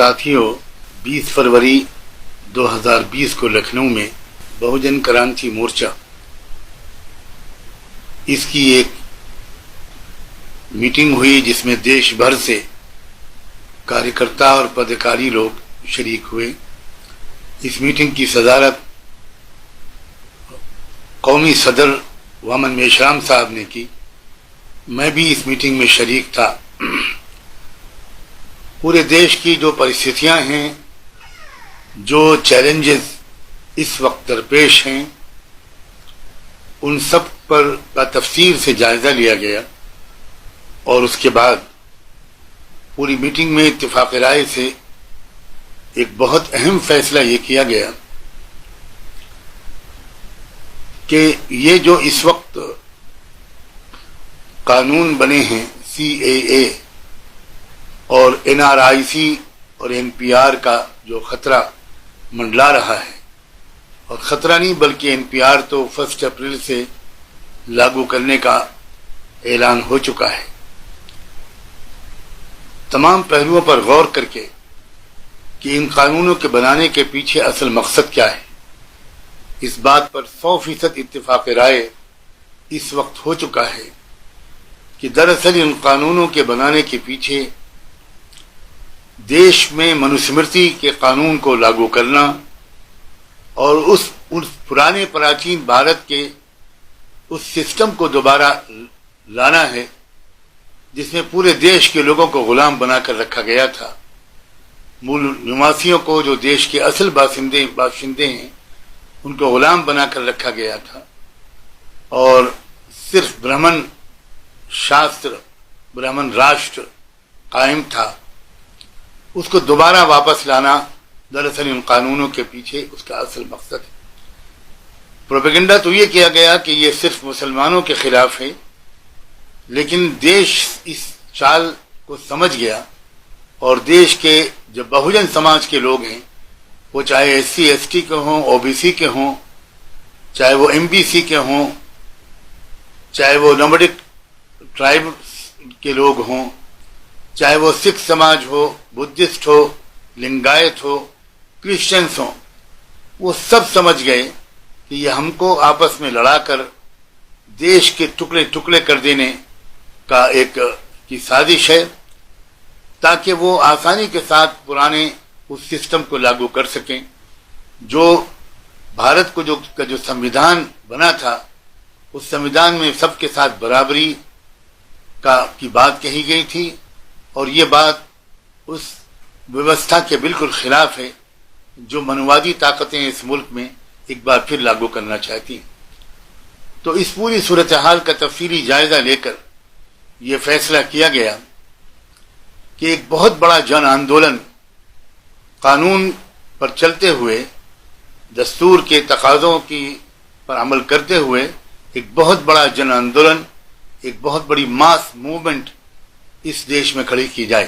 ساتھیوں، 20 فروری 2020 کو لکھنؤ میں بہوجن کرانتی مورچہ اس کی ایک میٹنگ ہوئی جس میں دیش بھر سے کاریہ اور پدکاری لوگ شریک ہوئے۔ اس میٹنگ کی صدارت قومی صدر وامن میشرام صاحب نے کی۔ میں بھی اس میٹنگ میں شریک تھا۔ پورے دیش کی جو پریستھتیاں ہیں، جو چیلنجز اس وقت درپیش ہیں، ان سب پر تفصیل سے جائزہ لیا گیا اور اس کے بعد پوری میٹنگ میں اتفاق رائے سے ایک بہت اہم فیصلہ یہ کیا گیا کہ یہ جو اس وقت قانون بنے ہیں CAA اور NRIC اور NPR کا جو خطرہ منڈلا رہا ہے، اور خطرہ نہیں بلکہ NPR تو 1 اپریل سے لاگو کرنے کا اعلان ہو چکا ہے، تمام پہلوؤں پر غور کر کے کہ ان قانونوں کے بنانے کے پیچھے اصل مقصد کیا ہے، اس بات پر 100% اتفاق رائے اس وقت ہو چکا ہے کہ دراصل ان قانونوں کے بنانے کے پیچھے دیش میں منوسمرتی کے قانون کو لاگو کرنا اور اس پرانے پراچین بھارت کے اس سسٹم کو دوبارہ لانا ہے جس میں پورے دیش کے لوگوں کو غلام بنا کر رکھا گیا تھا۔ مول نواسیوں کو، جو دیش کے اصل باشندے ہیں، ان کو غلام بنا کر رکھا گیا تھا اور صرف برہمن شاستر، برہمن راشٹر قائم تھا۔ اس کو دوبارہ واپس لانا دراصل ان قانونوں کے پیچھے اس کا اصل مقصد ہے۔ پروپیگنڈا تو یہ کیا گیا کہ یہ صرف مسلمانوں کے خلاف ہے، لیکن دیش اس چال کو سمجھ گیا اور دیش کے جو بہوجن سماج کے لوگ ہیں، وہ چاہے SC ST کے ہوں، OBC کے ہوں، چاہے وہ MBC کے ہوں، چاہے وہ نومڈک ٹرائب کے لوگ ہوں، چاہے وہ سکھ سماج ہو، بدھسٹ ہو، لنگایت ہو، کرسچنس ہوں، وہ سب سمجھ گئے کہ یہ ہم کو آپس میں لڑا کر دیش کے ٹکڑے ٹکڑے کر دینے کا ایک کی سازش ہے، تاکہ وہ آسانی کے ساتھ پرانے اس سسٹم کو لاگو کر سکیں۔ جو بھارت کو جو سمویدھان بنا تھا، اس سمویدھان میں سب کے ساتھ برابری کی بات کہی گئی تھی، اور یہ بات اس ویوستھا کے بالکل خلاف ہے جو منووادی طاقتیں اس ملک میں ایک بار پھر لاگو کرنا چاہتی ہیں۔ تو اس پوری صورتحال کا تفصیلی جائزہ لے کر یہ فیصلہ کیا گیا کہ ایک بہت بڑا جن آندولن قانون پر چلتے ہوئے، دستور کے تقاضوں پر عمل کرتے ہوئے، ایک بہت بڑا جن آندولن، ایک بہت بڑی ماس موومنٹ اس دیش میں کھڑی کی جائے،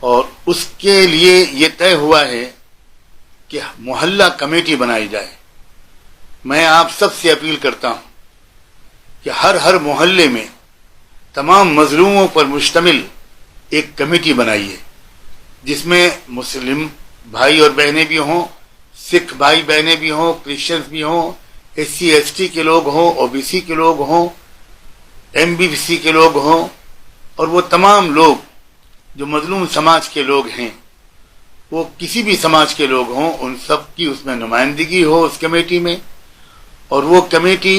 اور اس کے لیے یہ طے ہوا ہے کہ محلہ کمیٹی بنائی جائے۔ میں آپ سب سے اپیل کرتا ہوں کہ ہر محلے میں تمام مظلوموں پر مشتمل ایک کمیٹی بنائیے، جس میں مسلم بھائی اور بہنیں بھی ہوں، سکھ بھائی بہنیں بھی ہوں، کرسچنس بھی ہوں، SC ST کے لوگ ہوں، OBC کے لوگ ہوں، MBC کے لوگ ہوں، اور وہ تمام لوگ جو مظلوم سماج کے لوگ ہیں، وہ کسی بھی سماج کے لوگ ہوں، ان سب کی اس میں نمائندگی ہو اس کمیٹی میں، اور وہ کمیٹی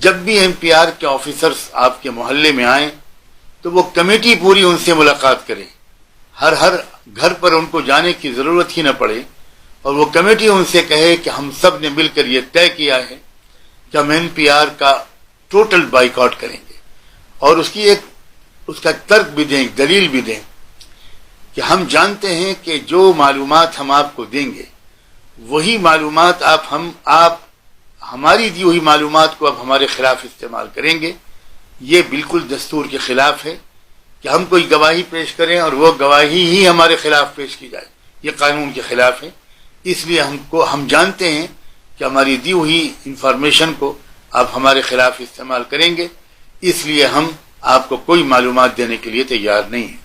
جب بھی NPR کے آفیسرز آپ کے محلے میں آئیں تو وہ کمیٹی پوری ان سے ملاقات کرے، ہر گھر پر ان کو جانے کی ضرورت ہی نہ پڑے، اور وہ کمیٹی ان سے کہے کہ ہم سب نے مل کر یہ طے کیا ہے کہ ہم NPR کا ٹوٹل بائیکاٹ کریں گے، اور اس کا ترک بھی دیں، دلیل بھی دیں کہ ہم جانتے ہیں کہ جو معلومات ہم آپ کو دیں گے، وہی معلومات آپ ہماری دی ہوئی معلومات کو اب ہمارے خلاف استعمال کریں گے۔ یہ بالکل دستور کے خلاف ہے کہ ہم کوئی گواہی پیش کریں اور وہ گواہی ہی ہمارے خلاف پیش کی جائے، یہ قانون کے خلاف ہے۔ اس لیے ہم جانتے ہیں کہ ہماری دی ہوئی انفارمیشن کو آپ ہمارے خلاف استعمال کریں گے، اس لیے ہم آپ کو کوئی معلومات دینے کے لیے تیار نہیں ہیں۔